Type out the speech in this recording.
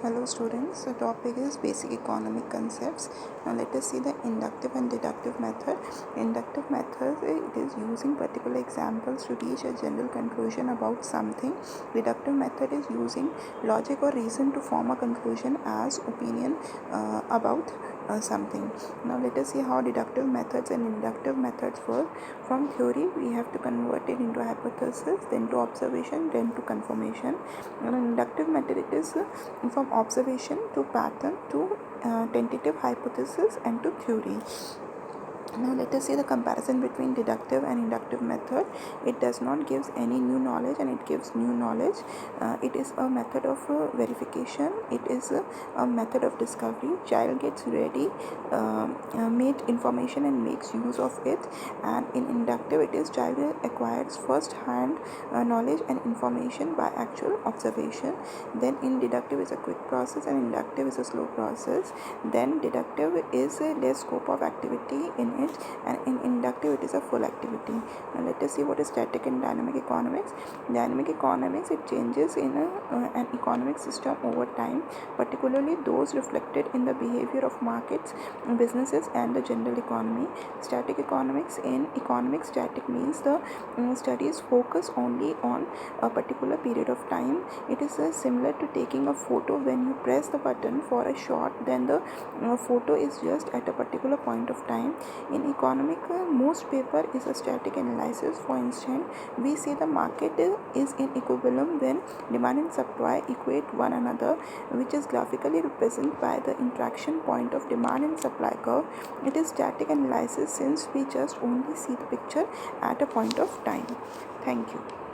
Hello students, the topic is basic economic concepts. Now let us see the inductive and deductive method. Inductive method, it is using particular examples to reach a general conclusion about something. Deductive method is using logic or reason to form a conclusion as opinion about something. Now let us see how deductive methods and inductive methods work. From theory we have to convert it into hypothesis, then to observation, then to confirmation. And an inductive method, it is from observation to pattern to tentative hypothesis and to theory. Now let us see the comparison between deductive and inductive method. It does not give any new knowledge and it gives new knowledge. It is a method of verification. It is a method of discovery. Child gets ready, made information and makes use of it. And in inductive, it is child acquires first hand knowledge and information by actual observation. Then in deductive is a quick process and inductive is a slow process. Then deductive is a less scope of activity in it, and in inductive it is a full activity. Now let us see what is static and dynamic economics. Dynamic economics, it changes in an economic system over time, particularly those reflected in the behavior of markets, businesses and the general economy. Static economics, in economics, static means the studies focus only on a particular period of time. It is similar to taking a photo. When you press the button for a shot, then the photo is just at a particular point of time. In economic, most paper is a static analysis. For instance, we say the market is in equilibrium when demand and supply equate one another, which is graphically represented by the interaction point of demand and supply curve. It is static analysis since we just only see the picture at a point of time. Thank you.